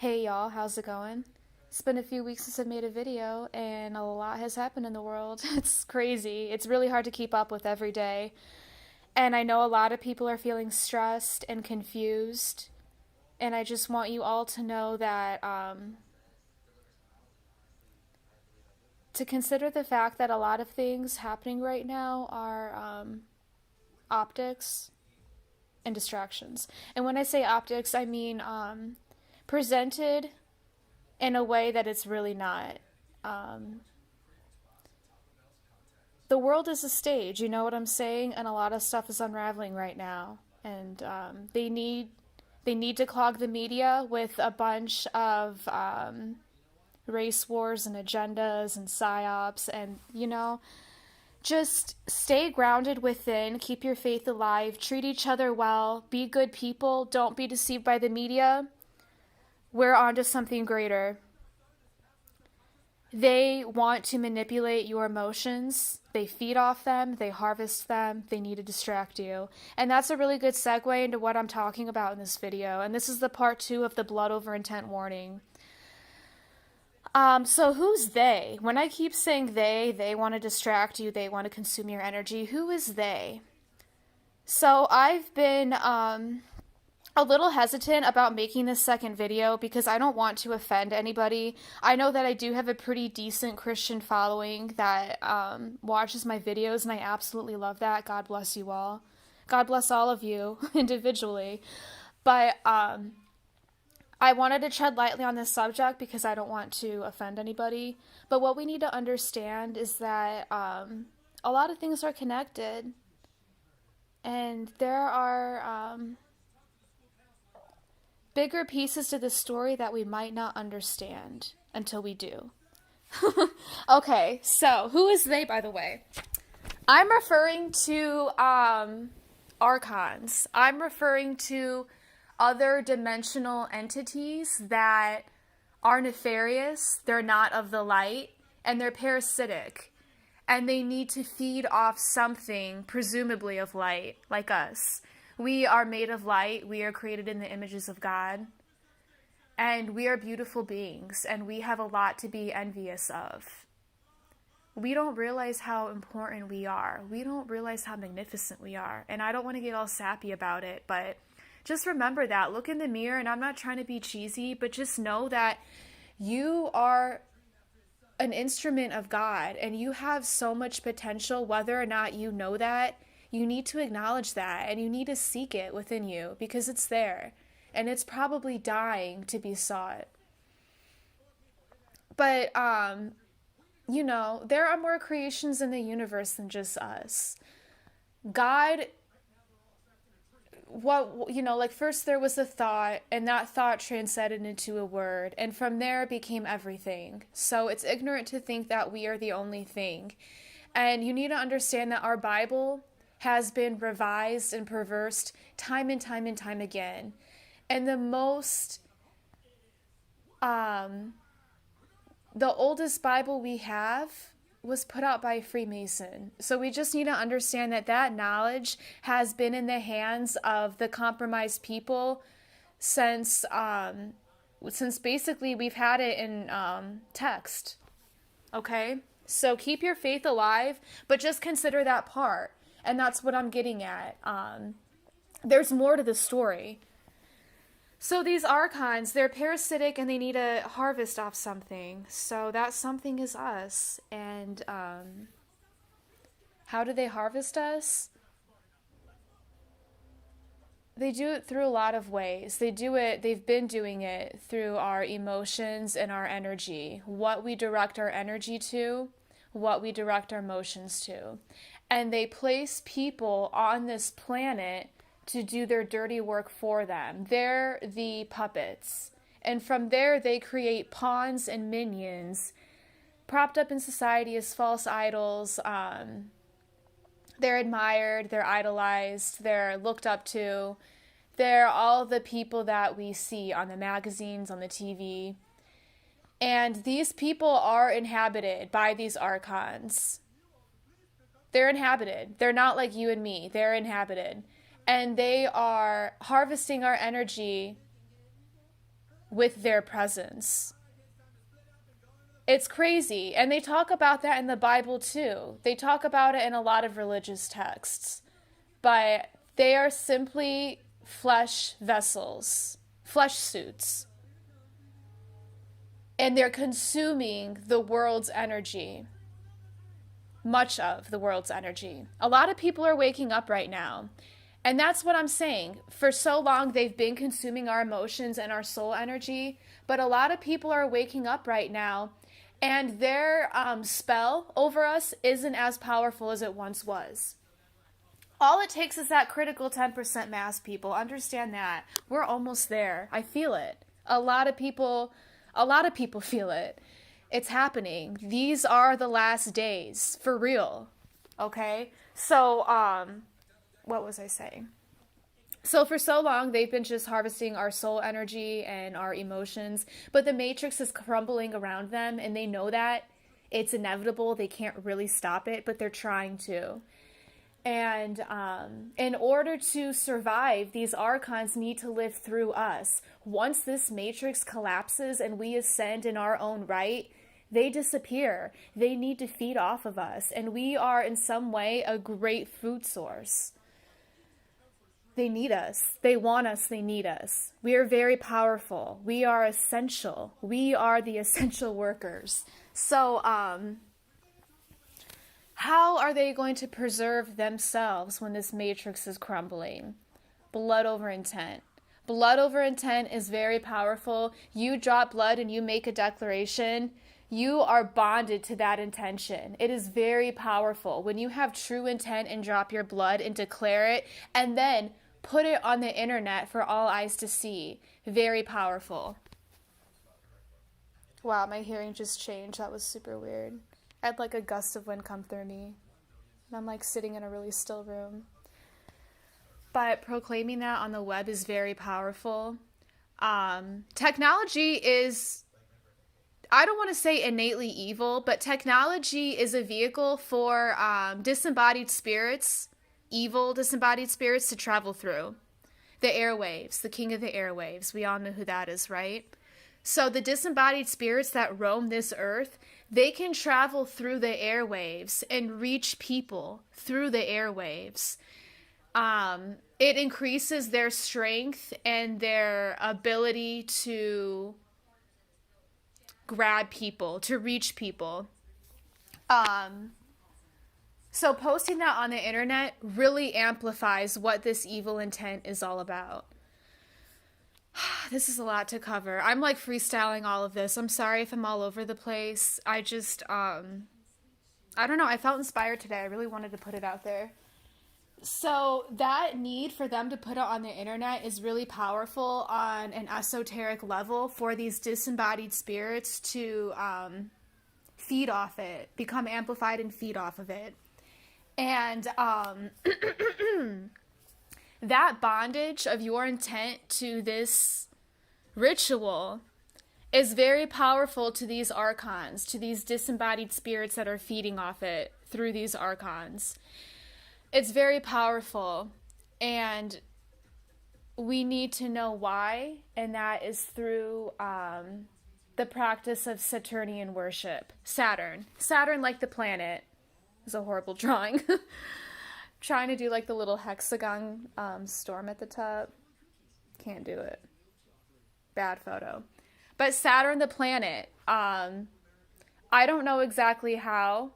Hey y'all, how's it going? It's been a few weeks since I made a video, and a lot has happened in the world. It's crazy. It's really hard to keep up with every day. And I know a lot of people are feeling stressed and confused. And I just want you all to know that to consider the fact that a lot of things happening right now are optics and distractions. And when I say optics, I mean presented in a way that it's really not. Um, the world is a stage, you know what I'm saying? And a lot of stuff is unraveling right now. And they need to clog the media with a bunch of race wars and agendas and psyops, and just stay grounded within, keep your faith alive, treat each other well, be good people, don't be deceived by the media. We're onto something greater. They want to manipulate your emotions. They feed off them, they harvest them, they need to distract you. And that's a really good segue into what I'm talking about in this video. And this is the part 2 of the blood over intent warning. So who's they? When I keep saying they want to distract you, they want to consume your energy. Who is they? So I've been a little hesitant about making this second video because I don't want to offend anybody. I know that I do have a pretty decent Christian following that watches my videos, and I absolutely love that. God bless you all. God bless all of you individually. But I wanted to tread lightly on this subject because I don't want to offend anybody. But what we need to understand is that a lot of things are connected, and there are bigger pieces to the story that we might not understand until we do. Okay, so who is they, by the way? I'm referring to archons. I'm referring to other dimensional entities that are nefarious, they're not of the light, and they're parasitic. And they need to feed off something, presumably of light, like us. We are made of light. We are created in the images of God. And we are beautiful beings, and we have a lot to be envious of. We don't realize how important we are. We don't realize how magnificent we are. And I don't want to get all sappy about it, but just remember that. Look in the mirror, and I'm not trying to be cheesy, but just know that you are an instrument of God, and you have so much potential. Whether or not you know that, you need to acknowledge that, and you need to seek it within you because it's there, and it's probably dying to be sought. But there are more creations in the universe than just us. God, first there was a thought, and that thought transcended into a word, and from there it became everything. So it's ignorant to think that we are the only thing. And you need to understand that our Bible has been revised and perversed time and time and time again. And the oldest Bible we have was put out by a Freemason. So we just need to understand that that knowledge has been in the hands of the compromised people since basically we've had it in text. Okay? So keep your faith alive, but just consider that part. And that's what I'm getting at. There's more to the story. So these archons, they're parasitic and they need to harvest off something. So that something is us. And how do they harvest us? They do it through a lot of ways. They've been doing it through our emotions and our energy. What we direct our energy to, what we direct our emotions to. And they place people on this planet to do their dirty work for them. They're the puppets. And from there, they create pawns and minions propped up in society as false idols. They're admired, they're idolized, they're looked up to. They're all the people that we see on the magazines, on the TV. And these people are inhabited by these archons. They're inhabited. They're not like you and me. They're inhabited. And they are harvesting our energy with their presence. It's crazy. And they talk about that in the Bible too. They talk about it in a lot of religious texts. But they are simply flesh vessels, flesh suits. And they're consuming the world's energy. Much of the world's energy. A lot of people are waking up right now. And that's what I'm saying. For so long, they've been consuming our emotions and our soul energy. But a lot of people are waking up right now. And their spell over us isn't as powerful as it once was. All it takes is that critical 10% mass, people. Understand that. We're almost there. I feel it. A lot of people feel it. It's happening. These are the last days. For real. Okay? So, what was I saying? So for so long, they've been just harvesting our soul energy and our emotions, but the matrix is crumbling around them, and they know that it's inevitable. They can't really stop it, but they're trying to. And in order to survive, these archons need to live through us. Once this matrix collapses and we ascend in our own right, they disappear. They need to feed off of us, and we are in some way a great food source. They need us. They want us. They need us. We are very powerful. We are essential. We are the essential workers. So, how are they going to preserve themselves when this matrix is crumbling? Blood over intent. Blood over intent is very powerful. You drop blood and you make a declaration. You are bonded to that intention. It is very powerful. When you have true intent and drop your blood and declare it, and then put it on the internet for all eyes to see. Very powerful. Wow, my hearing just changed. That was super weird. I had like a gust of wind come through me. And I'm like sitting in a really still room. But proclaiming that on the web is very powerful. Technology is, I don't want to say innately evil, but technology is a vehicle for disembodied spirits, evil disembodied spirits to travel through. The airwaves, the king of the airwaves. We all know who that is, right? So the disembodied spirits that roam this earth, they can travel through the airwaves and reach people through the airwaves. It increases their strength and their ability to grab people, to reach people. So posting that on the internet really amplifies what this evil intent is all about. This is a lot to cover. I'm like freestyling all of this. I'm sorry if I'm all over the place. I just, I don't know. I felt inspired today. I really wanted to put it out there. So that need for them to put it on the internet is really powerful on an esoteric level for these disembodied spirits to feed off it, become amplified and feed off of it. And that bondage of your intent to this ritual is very powerful to these archons, to these disembodied spirits that are feeding off it through these archons. It's very powerful, and we need to know why, and that is through the practice of Saturnian worship. Saturn like the planet. It's a horrible drawing. Trying to do like the little hexagon storm at the top. Can't do it. Bad photo. But Saturn the planet. I don't know exactly how.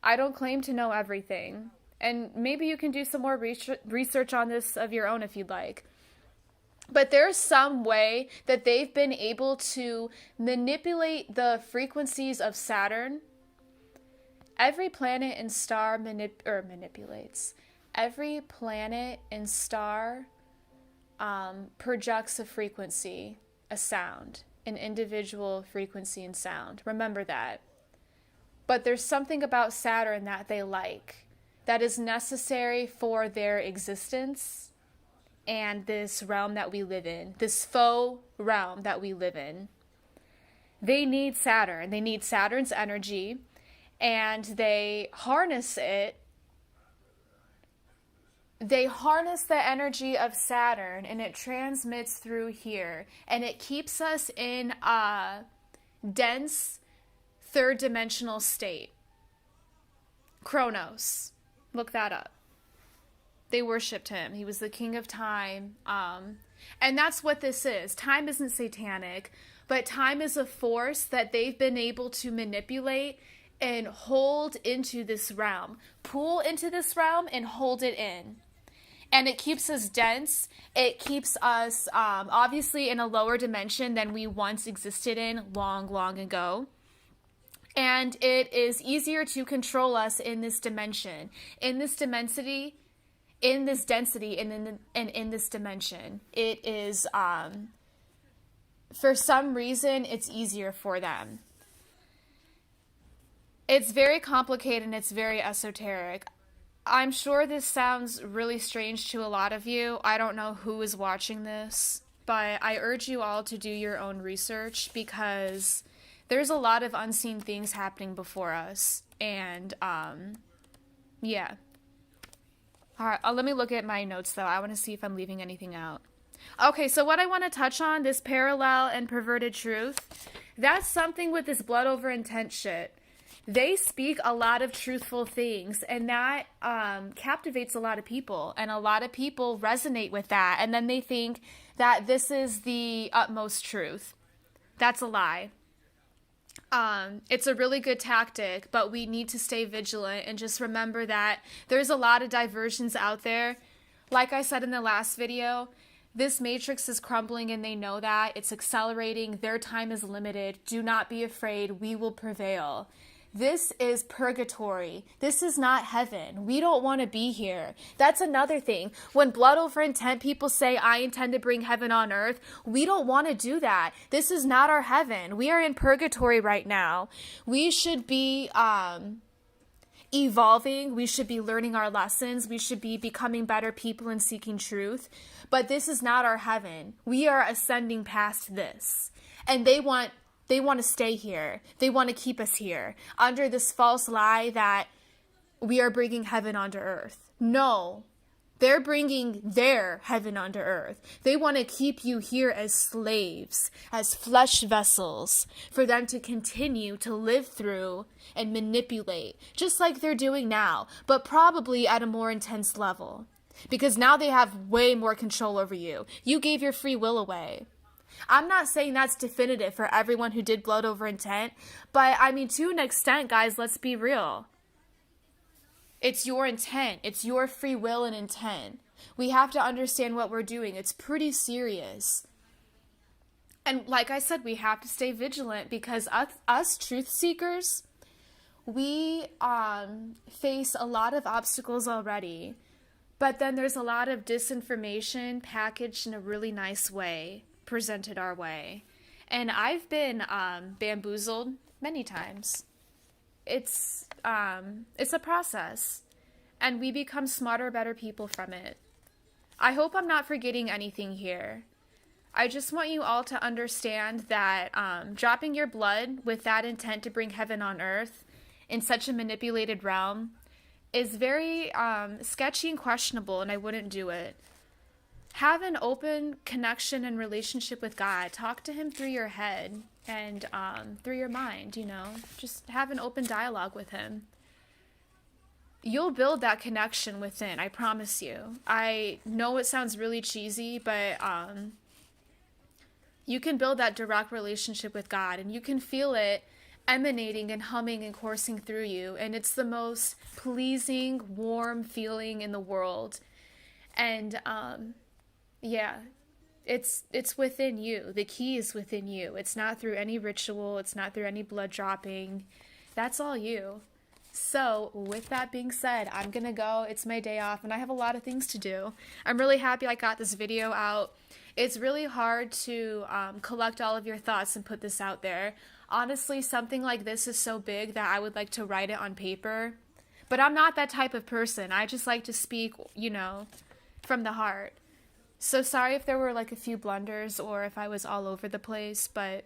I don't claim to know everything. And maybe you can do some more research on this of your own if you'd like. But there's some way that they've been able to manipulate the frequencies of Saturn. Every planet and star manipulates. Every planet and star projects a frequency, a sound, an individual frequency and sound. Remember that. But there's something about Saturn that they like, that is necessary for their existence and this realm that we live in, this faux realm that we live in. They need Saturn. They need Saturn's energy. And they harness it they harness the energy of Saturn and it transmits through here and it keeps us in a dense third dimensional state. Kronos. Look that up. They worshipped him. He was the king of time. And that's what this is. Time isn't satanic, but time is a force that they've been able to manipulate and hold into this realm. Pull into this realm and hold it in. And it keeps us dense. It keeps us obviously in a lower dimension than we once existed in long, long ago. And it is easier to control us in this dimension, in this density, and in this dimension. It is, for some reason, it's easier for them. It's very complicated and it's very esoteric. I'm sure this sounds really strange to a lot of you. I don't know who is watching this, but I urge you all to do your own research because there's a lot of unseen things happening before us. And, yeah. All right, let me look at my notes, though. I want to see if I'm leaving anything out. Okay, so what I want to touch on, this parallel and perverted truth, that's something with this blood over intent shit. They speak a lot of truthful things, and that captivates a lot of people, and a lot of people resonate with that, and then they think that this is the utmost truth. That's a lie. It's a really good tactic, but we need to stay vigilant and just remember that there's a lot of diversions out there. Like I said in the last video, this matrix is crumbling and they know that. It's accelerating. Their time is limited. Do not be afraid. We will prevail. This is purgatory. This is not heaven. We don't want to be here. That's another thing. When blood over intent people say, I intend to bring heaven on earth, we don't want to do that. This is not our heaven. We are in purgatory right now. We should be evolving. We should be learning our lessons. We should be becoming better people and seeking truth. But this is not our heaven. We are ascending past this. And they want to stay here. They want to keep us here under this false lie that we are bringing heaven onto earth. No, they're bringing their heaven onto earth. They want to keep you here as slaves, as flesh vessels for them to continue to live through and manipulate, just like they're doing now, but probably at a more intense level because now they have way more control over you. You gave your free will away. I'm not saying that's definitive for everyone who did blood over intent, but I mean, to an extent, guys, let's be real. It's your intent. It's your free will and intent. We have to understand what we're doing. It's pretty serious. And like I said, we have to stay vigilant because us truth seekers, we face a lot of obstacles already, but then there's a lot of disinformation packaged in a really nice way, presented our way. And I've been bamboozled many times. It's a process, and we become smarter, better people from it. I hope I'm not forgetting anything here. I just want you all to understand that dropping your blood with that intent to bring heaven on earth in such a manipulated realm is very sketchy and questionable, and I wouldn't do it. Have an open connection and relationship with God. Talk to him through your head and through your mind, Just have an open dialogue with him. You'll build that connection within, I promise you. I know it sounds really cheesy, but you can build that direct relationship with God, and you can feel it emanating and humming and coursing through you, and it's the most pleasing, warm feeling in the world. And yeah, it's within you. The key is within you. It's not through any ritual. It's not through any blood dropping. That's all you. So with that being said, I'm going to go. It's my day off and I have a lot of things to do. I'm really happy I got this video out. It's really hard to collect all of your thoughts and put this out there. Honestly, something like this is so big that I would like to write it on paper. But I'm not that type of person. I just like to speak, from the heart. So sorry if there were like a few blunders or if I was all over the place, but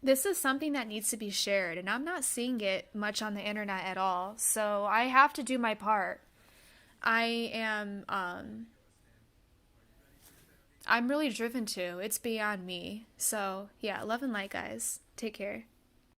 this is something that needs to be shared, and I'm not seeing it much on the internet at all, so I have to do my part. I am I'm really driven to. It's beyond me. So, yeah, love and light, guys. Take care.